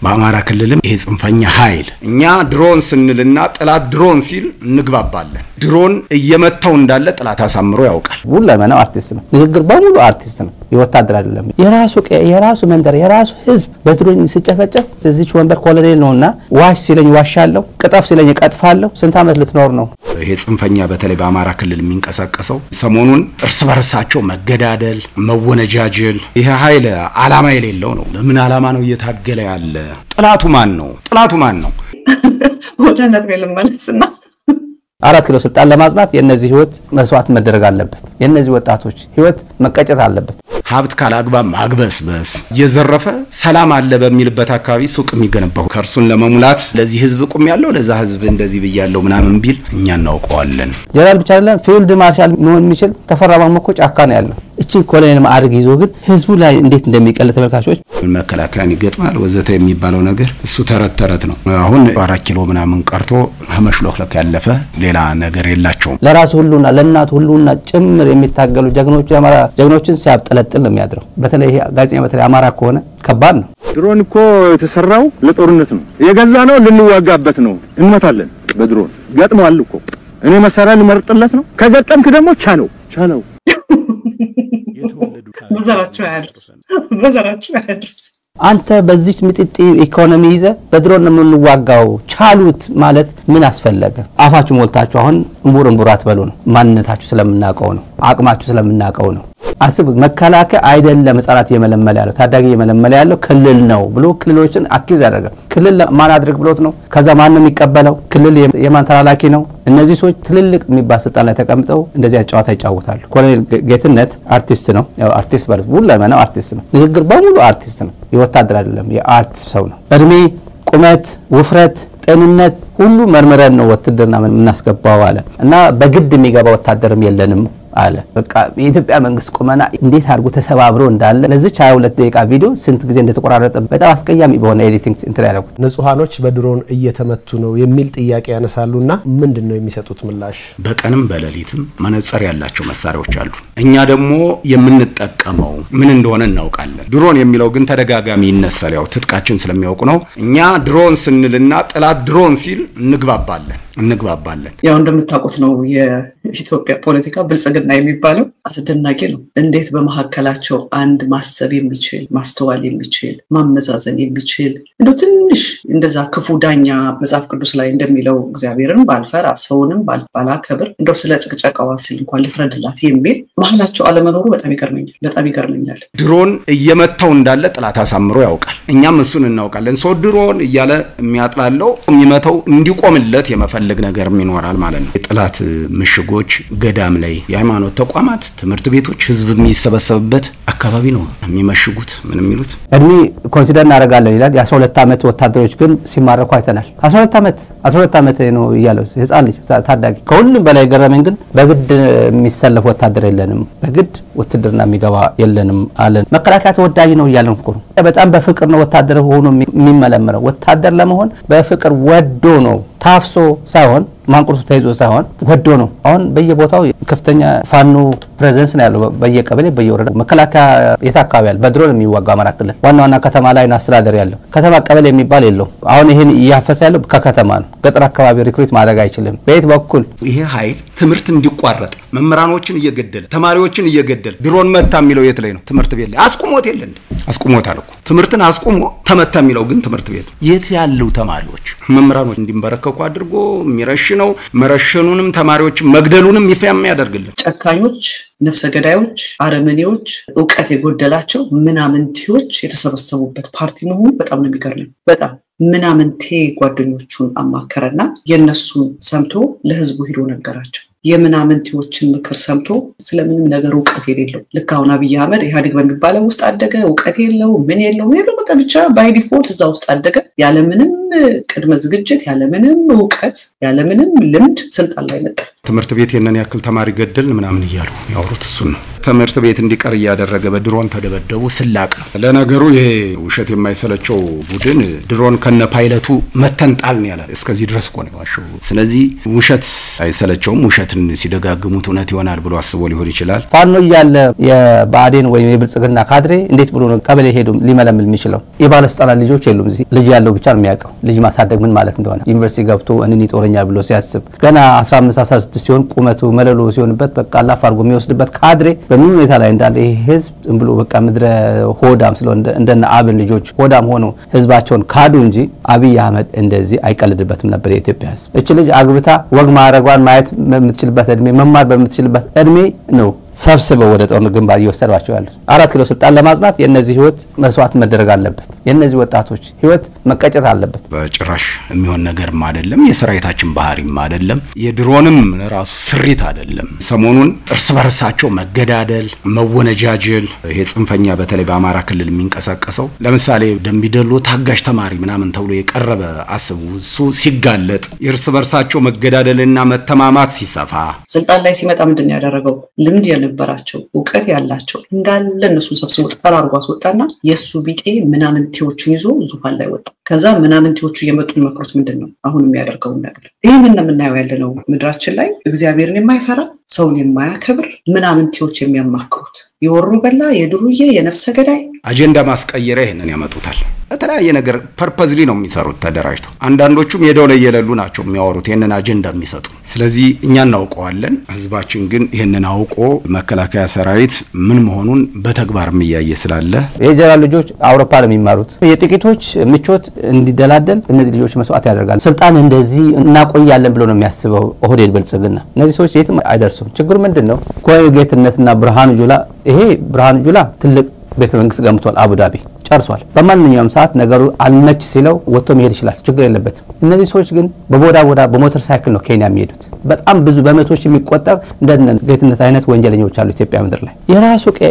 በአማራ ክልልም ይሄ ጽንፈኛ ኃይል እኛ ድሮን ስንልና ጥላት ድሮን ሲል እንግባባለን ድሮን እየመተው እንዳለ ጥላት አሳምሮ ያውቃል ሁለመናው አርቲስት ነው ንግግር በሙሉ አርቲስት ነው ይወታደር አይደለም የራሱ መንደር የራሱ ህዝብ በድሮን ሲጨፈጨፍ እዚች ወንበር ኮሎኔል ነውና ዋሽ ሲለኝ ዋሻለሁ ቅጣፍ ሲለኝ ቀጥፋለሁ ስንት አመት ልትኖር ነው ይሄ ጽንፈኛ በተለይ በአማራ ክልል የሚንቀሳቀሰው ሰሞኑን እርስ በርሳቸው መገዳደል መወነጃጀል ይሄ ኃይል ዓላማ የሌለው ነው ለምን ዓላማ ነው እየታገለ ያለ ጥላቱ ማን ነው ወደነት መልስና 4 ኪሎ ስልጣን ለማጽናት የነዚህ ህይወት መስዋዕት መደረግ አለበት የነዚህ ወጣቶች ህይወት መቀጨት አለበት ሀብት ካላግባብ ማግበስበስ የዘረፈ ሰላም አለ በሚልበት አካባቢ ሱቅ የሚገነባው ከርሱን ለመሙላት ለዚህ ህዝብ ቁም ያለው ለዛ ህዝብ እንደዚህ በያለው ምናምን ቢል እኛ እናውቀዋለን ጀነራል ብቻ አይደለም ፊልድ ማርሻል መሆን የሚችል ተፈራማም እኮ ጫካ ነው ያለው እቺ ኮሎኔል ማዕረግ ይዞ ግን ህዝቡ ላይ እንዴት እንደሚቀል ተመልካቾች መከላከያን ይገጥማል ወዘተ የሚባለው ነገር እሱ ተረት ነው አሁን 4 ኪሎ ምናምን ቀርቶ መሽሎክለክ ያለፈ ሌላ ነገር የላቸውም ለራሱ ሁሉና ለእናት ሁሉና ጭምር የሚታገሉ ጀግኖችን ሲያብጠለጥል ነው የሚያድረው በተለይ ጋዜጠኛ በተለይ አማራ ከሆነ ከባድ ነው ድሮን እኮ የተሰራው ለጦርነት ነው የገዛ ነው ልንዋጋበት ነው እንመታለን በድሮን ገጥሟል እኮ እኔ መሳሪያ ልመርጥለት ነው ከገጠምክ ደግሞ ቻለው በዘራቸው ያድርስ አንተ በዚህ ምጥጥ ኢኮኖሚ ይዘ በድሮን ነው የምንዋጋው ቻሉት ማለት ምን አስፈለገ አፋችሁ ሞልታችሁ አሁን እንቡርንቡራት በሉ ነው ማንነታችሁ ስለምናቀው ነው አቅማችሁ ስለምናቀው ነው አስቡት መከላከያ አይደለም ህፃናት የመለመለ ያለው ታዳጊ የመለመለ ያለው ክልል ነው ብሎ ክልሎችን አክዩዝ ያደረገ ክልል ማን አድርግ ብሎት ነው ከዛ ማን ነው የሚቀበለው ክልል የማን ተላላኪ ነው እነዚህ ሰዎች ትልልቅ የሚባል ስልጣን ላይ ተቀምጠው እንደዚህ ጨዋታ ይጫወታሉ ኮሎኔል ጌትነት አርቲስት ነው ያው አርቲስት ማለት ሁለመናው አርቲስት ነው ንግግር በሙሉ አርቲስት ነው ይወታደር አይደለም የአርት ሰው ነው እድሜ ቁመት ውፍረት ጤንነት ሁሉ መርመረን ነው ወትድርና ምናስገባው አለ እና በግድ የሚገባ ወታደርም የለንም አለ በቃ የኢትዮጵያ መንግስት ቆመና እንዴት አድርጎ ተሰባብሮ እንዳለ ለዚህ 22 ደቂቃ ቪዲዮ ስንት ጊዜ እንደተቆራረጠ በጣም አስቀያሚ በሆነ ኤዲቲንግ እንትን ያደረጉት ንጹሃኖች በድሮን እየተመቱ ነው የሚል ጥያቄ ያነሳሉና ምንድነው የሚሰጡት ምላሽ በቀንም በለሊትም መነጽር ያላቸው መሳሪያዎች አሉ እኛ ደግሞ የምንጠቀመው ምን እንደሆነ እናውቃለን ድሮን የሚለው ግን ተደጋጋሚ ይነሳል ያው ትጥቃችን ስለሚያውቁ ነው እኛ ድሮን ስንልና ጥላት ድሮን ሲል እንግባባለን ያው እንደምታውቁት ነው የኢትዮጵያ ፖለቲካ ብልጽግና የሚባለው አስደናቂ ነው እንዴት በመሐከላቸው አንድ ማሰብ የሚችል ማስተዋል የሚችል ማመዛዘን የሚችል እንደው ትንሽ እንደዛ ክፉ ዳኛ መጽሐፍ ቅዱስ ላይ እንደሚለው እግዚአብሔርን ባልፈራ ሰውንም ባላከብር እንደው ስለ ጭቅጨቃዋ ሲል እንኳን ልፍረድላት የሚል መሐላቸው አለመኖሩ በጣም ይገርመኛል ድሮን እየመተው እንዳለ ጥላት አሳምሮ ያውቃል እኛም እሱን እናውቃለን ሶ ድሮን እያለ የሚያጥላለው የሚመተው እንዲቆምለት የመፈለግ ነገር ይኖራል ማለት ነው ጥላት ምሽጎች ገዳም ላይ የሃይማኖት ተቋማት ትምህርት ቤቶች ህዝብ የሚሰበሰብበት አካባቢ ነው የሚመሽጉት ምን የሚሉት እድሜ ኮንሲደር እናደርጋለን ይላል የ12 አመት ወታደሮች ግን ሲማረኩ አይተናል 12 አመት ነው ይያለው ህፃን ልጅ ታዳጊ ከሁሉም በላይ ገረመኝ ግን በግድ የሚሰለፍ ወታደር የለንም በግድ ወትድርና የሚገባ የለንም አለን መከላከያ ተወዳጅ ነው ይያለን እኮ በጣም በፍቅር ነው ወታደር ሆኖ የሚመለመረው ወታደር ለመሆን በፍቅር ወዶ ነው ታፍሶ ሳይሆን ማንቁርቱ ተይዞ ሳይሆን ወዶ ነው አሁን በየቦታው ከፍተኛ ፋኖ ፕሬዘንስ ነው ያለው በየቀበሌ በየወረዳ መከላከያ የታካባቢ ያለ በድሮን የሚዋጋ አማራ ክልል ዋና ከተማ ላይ ነው አስተዳደር ያለው ከተማ ቀበሌ የሚባል የለው አሁን ይሄን ያፈሰ ያለው ከከተማ ነው ገጠር አካባቢ ሪክሩት ማድረግ አይችልም በየት በኩል ይሄ ኃይል ትምህርት እንዲቋረጥ መምህራኖችን እየገደለ ተማሪዎችን እየገደለ ድሮን መታ የሚለው የት ላይ ነው ትምህርት ቤት ላይ አስቆሞታል እኮ ትምህርትን አስቆሞ ተመታ የሚለው ግን ትምህርት ቤት የት ያለው ተማሪዎች መምህራኖች እንዲንበረከኩ አድርጎ የሚረሽነው መረሸኑንም ተማሪዎች መግደሉንም ይፋም ያደርግልን ጨካኞች ነፍሰ ገዳዮች አረመኔዎች ዕውቀት የጎደላቸው ምናምንቴዎች የተሰበሰቡበት ፓርቲ መሆኑ በጣም ነው የሚገርመው በጣም ምናምንቴ ጓደኞቹን አማከረና የነሱን ሰምቶ ለህዝቡ ሄዶ ነገራቸው የምናምንቴዎችን ምክር ሰምቶ ስለምንም ነገር ዕውቀት የሌለው ልካውና አብይ አህመድ ኢህአዴግ በሚባለው ውስጥ አደገ ዕውቀት የለው ምን የለው በቃ ብቻ ባይ ዲፎልት እዛ ውስጥ አደገ ያለ ምንም ቅድመ ዝግጅት ያለ ምንም ዕውቀት ያለ ምንም ልምድ ስልጣን ላይ መጣ ትምህርት ቤት የነን ያክል ተማሪ ገደልን ምናምን ይያሉ ያወሩት እሱ ነው ትምህርት ቤት እንዲቀር ያደረገ በድሮን ተደበደቡ ስላቅ ነው። ለነገሩ ይሄ ውሸት የማይሰለቸው ቡድን ድሮን ከነ ፓይለቱ መተንጣል ነው ያለ እስከዚህ ድረስ እኮ ነው ዋሽው። ስለዚህ ውሸት አይሰለቸውም። ውሸትን ሲደጋግሙት እውነት ይሆናል ብሎ አስቦ ሊሆን ይችላል። ፋኖ ያለ የባዴን ወይ የብልጽግና ካድሬ እንዴት ብሎ ነው ቀበሌ ሄዶ ሊመለምል የሚችለው? የባለስልጣናት ልጆች የሉም። እዚህ ልጅ ያለው ብቻ ነው የሚያውቀው ልጅ ማሳደግ ምን ማለት እንደሆነ። ዩኒቨርሲቲ ገብቶ እንን ይጦረኛል ብሎ ሲያስብ ገና 15 16 ሲሆን ቁመቱ መለሎ ሲሆንበት በቃ አላፍ አድርጎ የሚወስድበት ካድሬ በምን ሁኔታ ላይ እንዳለ ይሄ ህዝብ ብሎ በቃ ምድረ ሆዳም ስለሆነ እንደነ አብን ልጆች ሆዳም ሆኖ ህዝባቸውን ካዱ እንጂ አብይ አህመድ እንደዚህ አይቀልድበትም ነበር የኢትዮጵያ ህዝብ። እቺ ልጅ አግብታ ወግ ማረጓን ማየት የምትችልበት እድሜ መማር በምትችልበት እድሜ ነው ሰብስበው ወደ ጦር ግንባር እየወሰዷቸው ያሉት። 4 ኪሎ ስልጣን ለማጽናት የነዚህ ህይወት መስዋዕት መደረግ አለበት። የነዚህ ወጣቶች ህይወት መቀጨት አለበት። በጭራሽ የሚሆን ነገርም አይደለም። የሰራዊታችን ባህሪም አይደለም። የድሮንም ራሱ ስሪት አይደለም። ሰሞኑን እርስ በርሳቸው መገዳደል፣ መወነጃጀል ይሄ ጽንፈኛ በተለይ በአማራ ክልል የሚንቀሳቀሰው ለምሳሌ ደምቢዶሎ ታጋሽ ተማሪ ምናምን ተብሎ የቀረበ አስቡ። እሱ ሲጋለጥ የእርስ በርሳቸው መገዳደልና መተማማት ሲሰፋ ስልጣን ላይ ሲመጣ ምንድነው ያደረገው? ልምድ የነበራቸው እውቀት ያላቸው እንዳለ እነሱን ሰብስቦ ጠራርጎ አስወጣና የሱ ቢጤ ምናምንቴዎቹን ይዞ ዙፋን ላይ ወጣ። ከዛ ምናምንቴዎቹ እየመጡ መክሮት ምንድነው አሁን የሚያደርገው ነገር? ይሄ ምን የምናየው ያለነው ምድራችን ላይ እግዚአብሔርን የማይፈራ ሰውን የማያከብር ምናምንቴዎች የሚያማክሩት የወሩ በላ የድሩዬ የነፍሰ ገዳይ አጀንዳ ማስቀየሪያ ይሄንን ያመጡታል። በተለያየ ነገር ፐርፐዝሊ ነው የሚሰሩት ተደራጅተው። አንዳንዶቹም የደው ላይ የሌሉ ናቸው የሚያወሩት ይሄንን አጀንዳ የሚሰጡ። ስለዚህ እኛ እናውቀዋለን። ህዝባችን ግን ይሄንን አውቆ መከላከያ ሰራዊት ምን መሆኑን በተግባርም እያየ ስላለ የጀራል ልጆች አውሮፓ ለሚማሩት የጥቂቶች ምቾት እንዲደላደል እነዚህ ልጆች መስዋዕት ያደርጋሉ። ስልጣን እንደዚህ እናቆያለን ብሎ ነው የሚያስበው ኦህዴድ ብልጽግና። እነዚህ ሰዎች የትም አይደርሱም። ችግሩ ምንድነው? ኮሎኔል ጌትነትና ብርሃኑ ጁላ ይሄ ብርሃኑ ጁላ ትልቅ ቤተ መንግስት ገምቷል አቡዳቢ ጨርሷል። በማንኛውም ሰዓት ነገሩ አልመች ሲለው ወጥቶ መሄድ ይችላል። ችግር የለበትም። እነዚህ ሰዎች ግን በቦዳ በሞተር ሳይክል ነው ኬንያ የሚሄዱት። በጣም ብዙ በመቶዎች የሚቆጠር እንደነ ጌትነት አይነት ወንጀለኞች አሉ ኢትዮጵያ ምድር ላይ።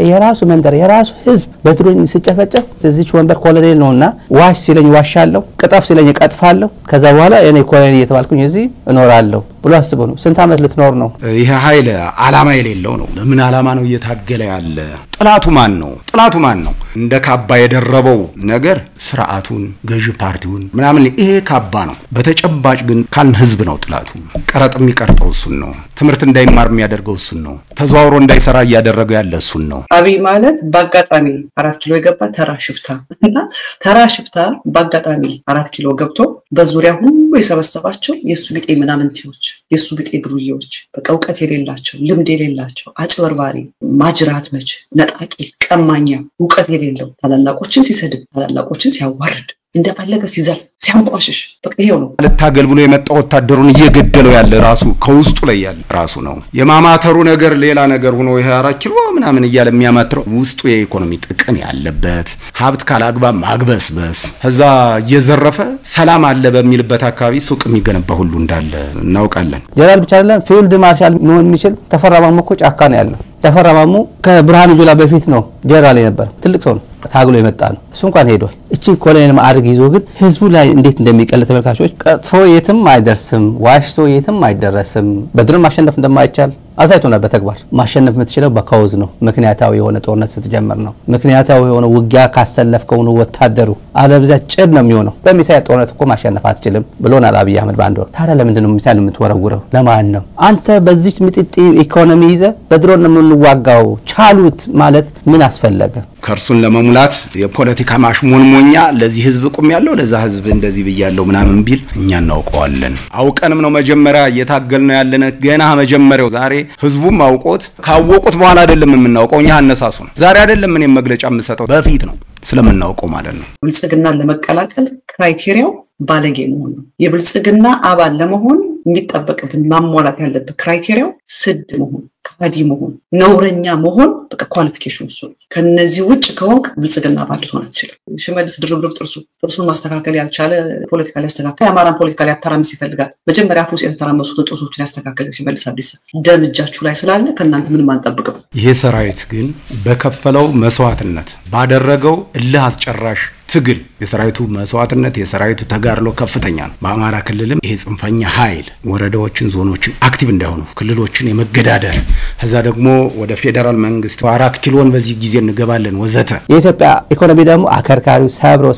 የራሱ መንደር የራሱ ህዝብ በድሮን ሲጨፈጨፍ እዚች ወንበር ኮሎኔል ነውና ዋሽ ሲለኝ ዋሻለሁ፣ ቅጠፍ ሲለኝ ቀጥፋለሁ፣ ከዛ በኋላ እኔ ኮሎኔል እየተባልኩኝ እዚህ እኖራለሁ ብሎ አስበው ነው። ስንት ዓመት ልትኖር ነው? ይሄ ኃይል ዓላማ የሌለው ነው። ለምን ዓላማ ነው እየታገለ ያለ? ጥላቱ ማን ነው? ጥላቱ ማን ነው? እንደ ካባ የደረበው ነገር ስርዓቱን ገዢ ፓርቲውን ምናምን ይሄ ካባ ነው። በተጨባጭ ግን ካልን ህዝብ ነው ጥላቱ። ቀረጥ የሚቀርጠው እሱን ነው። ትምህርት እንዳይማር የሚያደርገው እሱን ነው። ተዘዋውሮ እንዳይሰራ እያደረገ ያለ እሱን ነው። አብይ ማለት በአጋጣሚ 4 ኪሎ የገባ ተራ ሽፍታ እና ተራ ሽፍታ በአጋጣሚ 4 ኪሎ ገብቶ በዙሪያ ሁሉ የሰበሰባቸው የሱ ቢጤ ምናምንቴዎች የሱ ቢጤ ድሩዬዎች በቃ እውቀት የሌላቸው ልምድ የሌላቸው አጭበርባሪ ማጅራት መች ነጣቂ ቀማኛ እውቀት የሌለው ታላላቆችን ሲሰድብ ታላላቆችን ሲያዋርድ እንደፈለገ ሲዘልፍ ሲያንቋሽሽ በቃ ይሄው ነው። ለታገል ብሎ የመጣው ወታደሩን እየገደለው ያለ ራሱ ከውስጡ ላይ ያለ ራሱ ነው። የማማተሩ ነገር ሌላ ነገር ሆኖ ይሄ 4 ኪሎ ምናምን እያለ የሚያማትረው ውስጡ የኢኮኖሚ ጥቅም ያለበት ሀብት ካላግባብ ማግበስበስ ከዛ እየዘረፈ ሰላም አለ በሚልበት አካባቢ ሱቅ የሚገነባ ሁሉ እንዳለ እናውቃለን። ጀነራል ብቻ አይደለም ፊልድ ማርሻል መሆን የሚችል ተፈራ ማሞ እኮ ጫካ ነው ያለው። ተፈራ ማሞ ከብርሃኑ ጁላ በፊት ነው ጀነራል የነበረ ትልቅ ሰው ነው። ታግሎ የመጣ ነው። እሱ እንኳን ሄዷል። እቺ ኮሎኔል ማዕረግ ይዞ ግን ህዝቡ ላይ እንዴት እንደሚቀል ተመልካቾች ቀጥፎ የትም አይደርስም፣ ዋሽቶ የትም አይደረስም፣ በድሮን ማሸነፍ እንደማይቻል አሳይቶናል በተግባር። ማሸነፍ የምትችለው በካውዝ ነው። ምክንያታዊ የሆነ ጦርነት ስትጀምር ነው። ምክንያታዊ የሆነ ውጊያ ካሰለፍከው ነው ወታደሩ። አለበለዚያ ጭድ ነው የሚሆነው። በሚሳኤል ጦርነት እኮ ማሸነፍ አትችልም ብሎናል አብይ አህመድ በአንድ ወቅት። ታዲያ ለምንድን ነው ሚሳኤል የምትወረውረው? ለማን ነው? አንተ በዚች ምጥጥ ኢኮኖሚ ይዘ በድሮን ነው የምንዋጋው ቻሉት ማለት ምን አስፈለገ? ከርሱን ለመሙላት የፖለቲካ ማሽሞንሞኛ ለዚህ ህዝብ ቁም ያለው ለዛ ህዝብ እንደዚህ ብያለው ምናምን ቢል እኛ እናውቀዋለን። አውቀንም ነው መጀመሪያ እየታገልነው ያለነ ገና መጀመሪያው ዛሬ ህዝቡም አውቆት ካወቁት በኋላ አይደለም የምናውቀው እኛ አነሳሱ ነው። ዛሬ አይደለም እኔ መግለጫ የምሰጠው በፊት ነው ስለምናውቀው ማለት ነው። ብልጽግናን ለመቀላቀል ክራይቴሪያው ባለጌ መሆን ነው። የብልጽግና አባል ለመሆን የሚጠበቅብን ማሟላት ያለበት ክራይቴሪያው ስድ መሆን፣ ካዲ መሆን፣ ነውረኛ መሆን በቃ ኳሊፊኬሽን እሱ ነው። ከነዚህ ውጭ ከሆንክ ብልጽግና አባል ልትሆን አትችልም። ሽመልስ ድርብርብ ጥርሱን ማስተካከል ያልቻለ ፖለቲካ ሊያስተካከል የአማራን ፖለቲካ ሊያተራምስ ይፈልጋል። መጀመሪያ አፍሱ የተተራመሱት ጥርሶችን ሊያስተካከል ሽመልስ አብዲሳ ደም እጃችሁ ላይ ስላለ ከእናንተ ምንም አንጠብቅም። ይሄ ሰራዊት ግን በከፈለው መስዋዕትነት ባደረገው እልህ አስጨራሽ ትግል የሰራዊቱ መስዋዕትነት የሰራዊቱ ተጋድሎ ከፍተኛ ነው። በአማራ ክልልም ይሄ ጽንፈኛ ኃይል ወረዳዎችን ዞኖችን አክቲቭ እንዳይሆኑ ክልሎችን የመገዳደር ከዛ ደግሞ ወደ ፌደራል መንግስት 4 ኪሎን በዚህ ጊዜ እንገባለን ወዘተ። የኢትዮጵያ ኢኮኖሚ ደግሞ አከርካሪው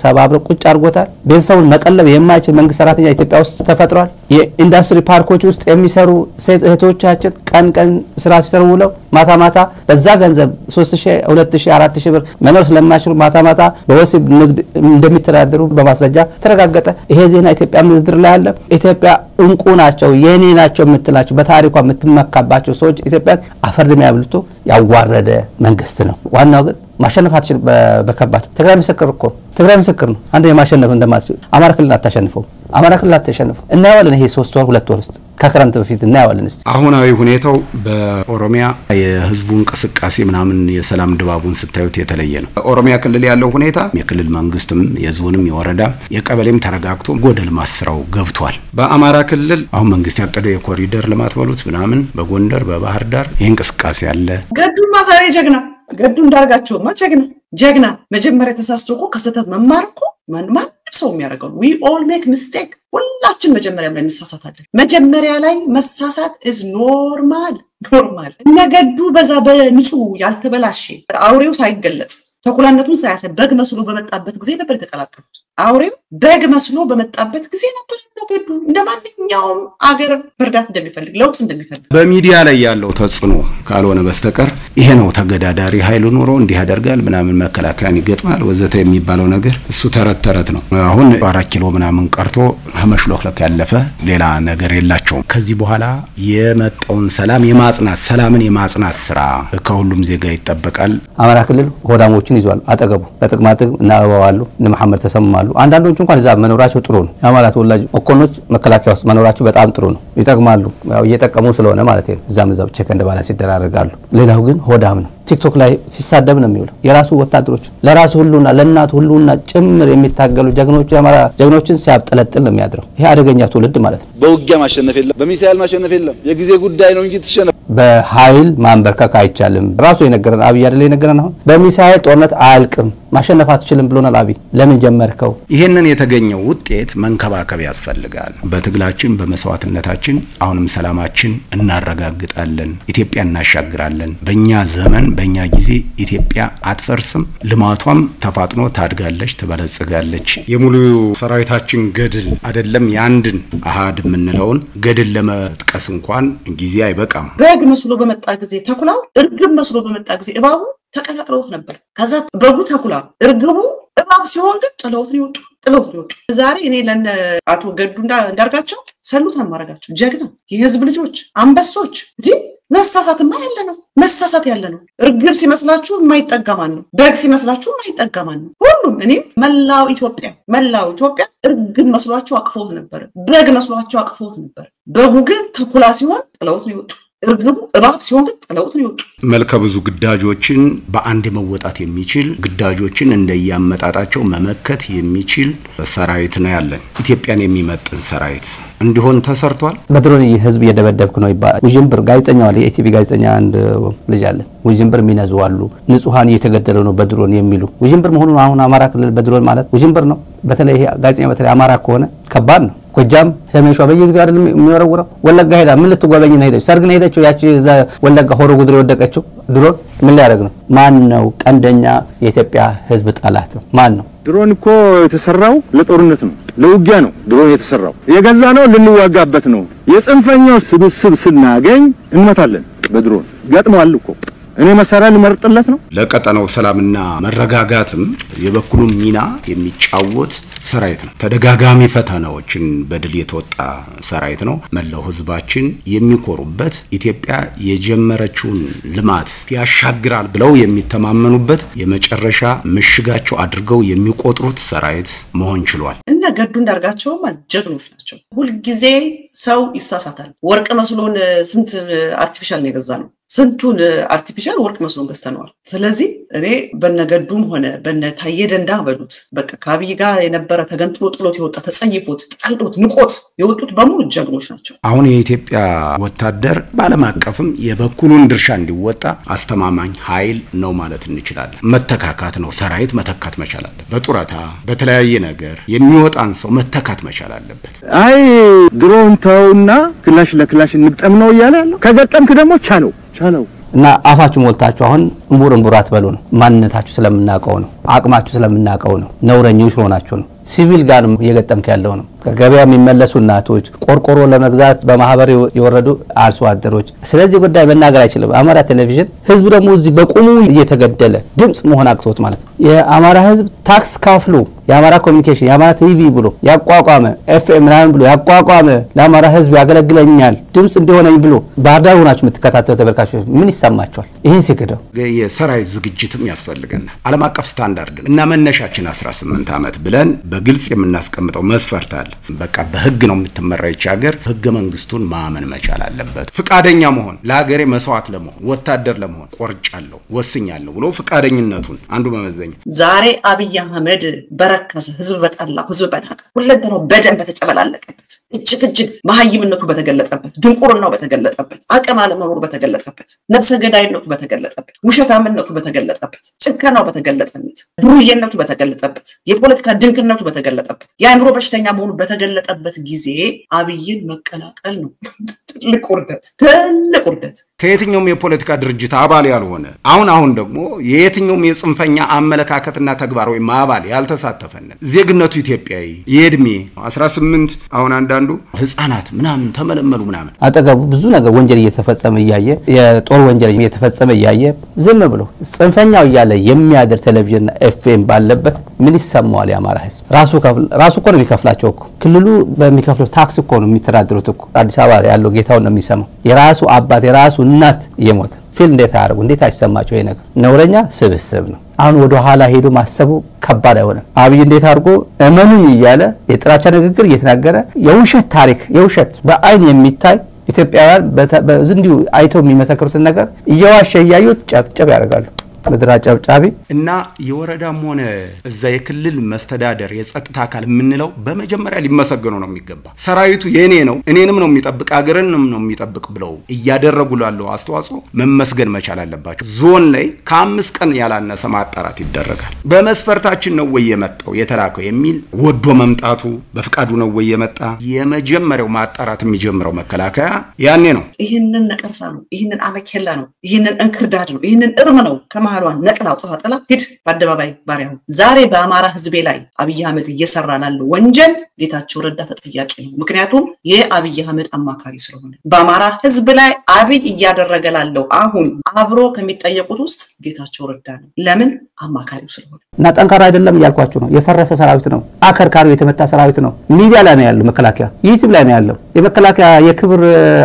ሰባብሮ ቁጭ አድርጎታል። ቤተሰቡን መቀለብ የማይችል መንግስት ሰራተኛ ኢትዮጵያ ውስጥ ተፈጥሯል። የኢንዱስትሪ ፓርኮች ውስጥ የሚሰሩ ሴት እህቶቻችን ቀን ስራ ሲሰሩ ውለው ማታ በዛ ገንዘብ 3000 2000 4000 ብር መኖር ስለማይችሉ ማታ በወሲብ ንግድ እንደሚተዳደሩ በማስረጃ ተረጋገጠ። ይሄ ዜና ኢትዮጵያ ምድር ላይ አለ። ኢትዮጵያ እንቁ ናቸው የኔ ናቸው የምትላቸው በታሪኳ የምትመካባቸው ሰዎች ኢትዮጵያን አፈርድም ያብልቶ ያዋረደ መንግስት ነው። ዋናው ግን ማሸነፋት በከባድ ትግራይ ምስክር ነው። አንድ የማሸነፍ እንደማትችል አማራ ክልል አታሸንፈው። እናያለን። ይሄ 3 ወር 2 ወር ውስጥ ከክረምት በፊት እናያለን። እስቲ አሁናዊ ሁኔታው በኦሮሚያ የህዝቡ እንቅስቃሴ ምናምን የሰላም ድባቡን ስታዩት የተለየ ነው። በኦሮሚያ ክልል ያለው ሁኔታ የክልል መንግስትም የዞንም የወረዳ የቀበሌም ተረጋግቶ ጎደል ማስራው ገብቷል። በአማራ ክልል አሁን መንግስት ያቀደው የኮሪደር ልማት በሉት ምናምን በጎንደር በባህር ዳር ይሄ እንቅስቃሴ አለ። ገዱማ ዛሬ ጀግና ገዱ እንዳርጋቸው ጀግና መጀመሪያ ተሳስቶ እኮ ከስተት መማር እኮ ማንም ሰው የሚያደርገው we all make mistake ሁላችን መጀመሪያ ላይ እንሳሳታለን። መጀመሪያ ላይ መሳሳት is normal ነገዱ በዛ በንጹህ ያልተበላሸ አውሬው ሳይገለጽ ተኩላነቱን ሳያሰብ በግ መስሎ በመጣበት ጊዜ ነበር የተቀላቀሉት። አውሬው በግ መስሎ በመጣበት ጊዜ ነበር ነገዱ እንደማንኛውም አገር ፍርዳት እንደሚፈልግ ለውጥ እንደሚፈልግ በሚዲያ ላይ ያለው ተጽዕኖ ካልሆነ በስተቀር ይሄ ነው ተገዳዳሪ ኃይል ኑሮ እንዲህ ያደርጋል ምናምን መከላከያን ይገጥማል ወዘተ የሚባለው ነገር እሱ ተረት ነው። አሁን 4 ኪሎ ምናምን ቀርቶ መሽሎክለክ ያለፈ ሌላ ነገር የላቸውም። ከዚህ በኋላ የመጣውን ሰላምን የማጽናት ስራ ከሁሉም ዜጋ ይጠበቃል። አማራ ክልል ሆዳሞችን ይዟል። አጠገቡ ለጥቅማጥቅ እና አበባዋሉ እነ መሐመድ ተሰማሉ። አንዳንዶቹ እንኳን እዛ መኖራቸው ጥሩ ነው። የአማራ ተወላጅ መኮንኖች መከላከያ ውስጥ መኖራቸው በጣም ጥሩ ነው። ይጠቅማሉ። ያው እየጠቀሙ ስለሆነ ማለት ነው። እዛም ቼክ እንደባላ ሲደራረጋሉ። ሌላው ግን ሆዳም ነው። ቲክቶክ ላይ ሲሳደብ ነው የሚውለው። የራሱ ወታደሮች ለራሱ ሁሉና ለእናቱ ሁሉና ጭምር የሚታገሉ ጀግኖች የአማራ ጀግኖችን ሲያብጠለጥል ነው የሚያድረው። ይሄ አደገኛ ትውልድ ማለት ነው። በውጊያ ማሸነፍ የለም፣ በሚሳኤል ማሸነፍ የለም። የጊዜ ጉዳይ ነው እንጂ ተሸነፈ በኃይል ማንበርከክ አይቻልም። ራሱ የነገረን አብይ አይደለ የነገረን አሁን በሚሳኤል ጦርነት አያልቅም ማሸነፍ አትችልም ብሎናል አብይ። ለምን ጀመርከው? ይሄንን የተገኘው ውጤት መንከባከብ ያስፈልጋል። በትግላችን በመስዋዕትነታችን አሁንም ሰላማችን እናረጋግጣለን፣ ኢትዮጵያ እናሻግራለን። በእኛ ዘመን በእኛ ጊዜ ኢትዮጵያ አትፈርስም፣ ልማቷም ተፋጥኖ ታድጋለች፣ ትበለጽጋለች። የሙሉ ሰራዊታችን ገድል አይደለም ያንድን አሃድ የምንለውን ገድል ለመጥቀስ እንኳን ጊዜ አይበቃም። በግ መስሎ በመጣ ጊዜ ተኩላው፣ እርግብ መስሎ በመጣ ጊዜ እባቡ ተቀላቅለውት ነበር። ከዛ በጉ ተኩላ እርግቡ እባብ ሲሆን ግን ጥለውት ይወጡ። ዛሬ እኔ ለነ አቶ ገዱ እንዳርጋቸው ሰሉት ነው ማረጋቸው። ጀግና የህዝብ ልጆች አንበሶች እንጂ መሳሳትማ ያለ ነው። እርግብ ሲመስላችሁ የማይጠጋማን ነው። በግ ሲመስላችሁ የማይጠጋማን ነው። ሁሉም እኔም መላው ኢትዮጵያ እርግብ መስሏቸው አቅፈውት ነበር። በግ መስሏቸው አቅፈውት ነበር። በጉ ግን ተኩላ ሲሆን ጥለውት ይወጡ። እርግቡ እባብ ሲሆን ግን ጥለውት ይወጡ። መልከ ብዙ ግዳጆችን በአንድ መወጣት የሚችል ግዳጆችን እንደያመጣጣቸው መመከት የሚችል ሰራዊት ነው ያለን። ኢትዮጵያን የሚመጥን ሰራዊት እንዲሆን ተሰርቷል። በድሮን ህዝብ እየደበደብኩ ነው ይባላል። ውዥንብር ጋዜጠኛው አለ የኢቲቪ ጋዜጠኛ አንድ ልጅ አለ። ውዥንብር የሚነዙ አሉ። ንጹሃን እየተገደሉ ነው በድሮን የሚሉ ውዥንብር መሆኑን አሁን አማራ ክልል በድሮን ማለት ውዥንብር ነው። በተለይ ጋዜጠኛ በተለይ አማራ ከሆነ ከባድ ነው። ጎጃም ሰሜን ሸዋ በየጊዜው አይደለም የሚወረውረው። ወለጋ ሄዳ ምን ልትጎበኝ ነው ሄደች? ሰርግ ነው ሄደችው። ያቺ እዛ ወለጋ ሆሮ ጉድሬ ወደቀችው ድሮን ምን ሊያደርግ ነው? ማን ነው ቀንደኛ የኢትዮጵያ ህዝብ ጠላት? ማን ነው? ድሮን እኮ የተሰራው ለጦርነት ነው፣ ለውጊያ ነው። ድሮን የተሰራው የገዛ ነው ልንዋጋበት ነው። የጽንፈኛው ስብስብ ስናገኝ እንመታለን። በድሮን ገጥመዋል እኮ እኔ መሳሪያ ልመርጥለት ነው። ለቀጠናው ሰላምና መረጋጋትም የበኩሉን ሚና የሚጫወት ሰራዊት ነው። ተደጋጋሚ ፈተናዎችን በድል የተወጣ ሰራዊት ነው። መላው ህዝባችን የሚኮሩበት ኢትዮጵያ የጀመረችውን ልማት ያሻግራል ብለው የሚተማመኑበት የመጨረሻ ምሽጋቸው አድርገው የሚቆጥሩት ሰራዊት መሆን ችሏል። እና ገዱ እንዳርጋቸው ጀግኖች ናቸው። ሁሉ ጊዜ ሰው ይሳሳታል። ወርቅ መስሎን ስንት አርቲፊሻል ነው የገዛ ነው። ስንቱን አርቲፊሻል ወርቅ መስሎን ገዝተነዋል። ስለዚህ እኔ በነገዱም ሆነ በነታየ ደንዳ በሉት በቃ ከአብይ ጋር የነበረ ተገንጥሎ ጥሎት የወጣ ተጸይፎት ጣልዶት ንቆት የወጡት በሙሉ ጀግኖች ናቸው። አሁን የኢትዮጵያ ወታደር በዓለም አቀፍም የበኩሉን ድርሻ እንዲወጣ አስተማማኝ ኃይል ነው ማለት እንችላለን። መተካካት ነው። ሰራዊት መተካት መቻል አለበት። በጡረታ በተለያየ ነገር የሚወጣን ሰው መተካት መቻል አለበት። አይ ድሮን ተውና ክላሽ ለክላሽ እንግጠም ነው እያለ ያለው። ከገጠምክ ደግሞ ቻለው እና አፋችሁ ሞልታችሁ አሁን እምቡራት በሉ ነው። ማንነታችሁ ስለምናቀው ነው። አቅማችሁ ስለምናቀው ነው። ነውረኞች ሆናችሁ ነው። ሲቪል ጋር እየገጠምክ ያለው ነው። ከገበያ የሚመለሱ እናቶች፣ ቆርቆሮ ለመግዛት በማህበር የወረዱ አርሶ አደሮች። ስለዚህ ጉዳይ መናገር አይችልም አማራ ቴሌቪዥን። ህዝብ ደግሞ እዚህ በቁሙ እየተገደለ ድምጽ መሆን አቅቶት ማለት ነው። የአማራ ህዝብ ታክስ ካፍሎ የአማራ ኮሚኒኬሽን የአማራ ቲቪ ብሎ ያቋቋመ ኤፍኤም ምናምን ብሎ ያቋቋመ ለአማራ ህዝብ ያገለግለኛል ድምጽ እንዲሆነኝ ብሎ ባርዳር ሆናችሁ የምትከታተሉ ተመልካቾች ምን ይሰማቸዋል? ይሄን ሲከደው የሰራዊት ዝግጅትም ያስፈልገናል። ዓለም አቀፍ ስታንዳርድ እና መነሻችን 18 ዓመት ብለን በግልጽ የምናስቀምጠው መስፈርት አለ። በቃ በህግ ነው የምትመራው ይህች ሀገር። ህገ መንግስቱን ማመን መቻል አለበት። ፍቃደኛ መሆን ለሀገሬ መስዋዕት ለመሆን ወታደር ለመሆን ቆርጫለሁ ወስኛለሁ ብሎ ፍቃደኝነቱን አንዱ መመዘኛ። ዛሬ አብይ አህመድ በረከሰ ህዝብ በጠላው ህዝብ በናቀ ሁለንተናው በደም በተጨበላለቀበት እጅግ መሀይምነቱ በተገለጠበት ድንቁርናው በተገለጠበት አቅም አለመኖሩ በተገለጠበት ነፍሰ ገዳይነቱ በተገለጠበት ውሸታምነቱ በተገለጠበት ጭከናው በተገለጠበት ዱርዬነቱ በተገለጠበት የፖለቲካ ድንቅነቱ በተገለጠበት የአእምሮ በሽተኛ መሆኑ በተገለጠበት ጊዜ አብይን መቀላቀል ነው ትልቅ ውርደት። ከየትኛውም የፖለቲካ ድርጅት አባል ያልሆነ አሁን ደግሞ የየትኛውም የጽንፈኛ አመለካከትና ተግባር ወይ አባል ያልተሳተፈን ዜግነቱ ኢትዮጵያዊ የእድሜ 18 አሁን አንዳንዱ ህፃናት ምናምን ተመለመሉ ምናምን አጠገቡ ብዙ ነገር ወንጀል እየተፈጸመ ያየ የጦር ወንጀል እየተፈጸመ ያየ ዝም ብሎ ጽንፈኛው ያለ የሚያደር ቴሌቪዥንና ኤፍኤም ባለበት ምን ይሰማዋል? የአማራ ህዝብ ራሱ እኮ ነው የሚከፍላቸው እኮ ክልሉ በሚከፍለው ታክስ እኮ ነው የሚተዳደሩት እኮ አዲስ አበባ ያለው ጌታው ነው የሚሰማው። የራሱ አባት የራሱ እናት እየሞተ ፊል እንዴት አያርጉ? እንዴት አይሰማቸው? ይሄ ነገር ነውረኛ ስብስብ ነው። አሁን ወደ ኋላ ሄዶ ማሰቡ ከባድ አይሆንም። አብይ እንዴት አድርጎ እመኑኝ እያለ የጥላቻ ንግግር እየተናገረ የውሸት ታሪክ የውሸት በአይን የሚታይ ኢትዮጵያውያን በዝንዲው አይተው የሚመሰክሩትን ነገር እየዋሸ እያዩት ጨብጨብ ያደርጋሉ። ምድራ ጨብጫቢ እና የወረዳም ሆነ እዛ የክልል መስተዳደር የጸጥታ አካል የምንለው በመጀመሪያ ሊመሰገኑ ነው የሚገባ። ሰራዊቱ የኔ ነው እኔንም ነው የሚጠብቅ አገርንም ነው የሚጠብቅ ብለው እያደረጉ ላለው አስተዋጽኦ መመስገን መቻል አለባቸው። ዞን ላይ ከ5 ቀን ያላነሰ ማጣራት ይደረጋል። በመስፈርታችን ነው ወይ የመጣው የተላከው የሚል ወዶ መምጣቱ በፍቃዱ ነው ወይ የመጣ የመጀመሪያው ማጣራት የሚጀምረው መከላከያ ያኔ ነው። ይሄንን ነቀርሳ ነው፣ ይሄንን አመከላ ነው፣ ይሄንን እንክርዳድ ነው፣ ይሄንን እርም ነው ከማሏን ነቅላ አውጥታ ጥላ ሂድ በአደባባይ ባሪያው። ዛሬ በአማራ ህዝብ ላይ አብይ አህመድ እየሰራ ላለው ወንጀል ጌታቸው ረዳ ተጠያቂ ነው። ምክንያቱም የአብይ አህመድ አማካሪ ስለሆነ በአማራ ህዝብ ላይ አብይ እያደረገ ላለው አሁን አብሮ ከሚጠየቁት ውስጥ ጌታቸው ረዳ ነው። ለምን? አማካሪው ስለሆነ እና ጠንካራ አይደለም እያልኳችሁ ነው። የፈረሰ ሰራዊት ነው። አከርካሪው የተመታ ሰራዊት ነው። ሚዲያ ላይ ነው ያለው መከላከያ፣ ዩቲዩብ ላይ ነው ያለው። የመከላከያ የክብር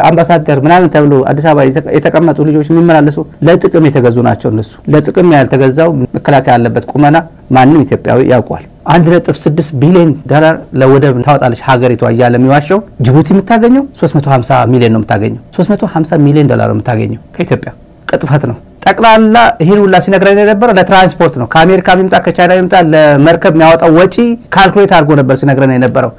አምባሳደር ምናምን ተብሎ አዲስ አበባ የተቀመጡ ልጆች የሚመላለሱ ለጥቅም የተገዙ ናቸው። እነሱ ለጥቅም ያልተገዛው መከላከያ ያለበት ቁመና ማንም ኢትዮጵያዊ ያውቋል። 1.6 ቢሊዮን ዶላር ለወደብ ታወጣለች ሀገሪቷ እያለ የሚዋሸው ጅቡቲ የምታገኘው 350 ሚሊዮን ነው የምታገኘው። 350 ሚሊዮን ዶላር የምታገኘው ከኢትዮጵያ ቅጥፈት ነው። ጠቅላላ ይሄን ሁላ ሲነግረን የነበረው ለትራንስፖርት ነው። ከአሜሪካ ቢምጣ ከቻይና ቢምጣ ለመርከብ የሚያወጣው ወጪ ካልኩሌት አድርጎ ነበር ሲነግረን የነበረው።